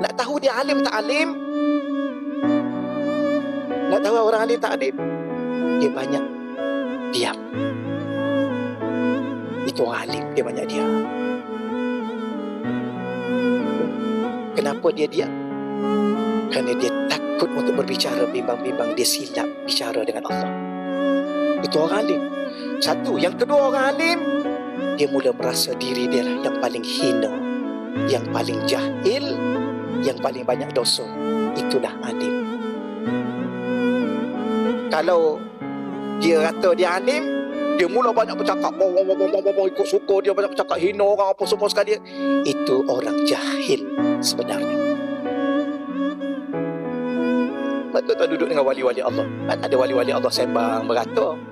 Nak tahu dia alim tak alim? Nak tahu orang alim tak alim? Dia banyak diam. Itu orang alim, dia banyak diam. Kenapa dia diam? Kerana dia takut untuk berbicara, bimbang-bimbang dia silap bicara dengan Allah. Itu orang alim. Satu. Yang kedua, orang alim, dia mula merasa diri dia yang paling hina, yang paling jahil, yang paling banyak dosa. Itulah alim. Kalau dia kata dia alim, dia mula banyak bercakap, ikut suka dia, banyak bercakap, hina orang apa semua sekali. Itu orang jahil sebenarnya. Betul tak duduk dengan wali-wali Allah? Kan ada wali-wali Allah sembang, berata.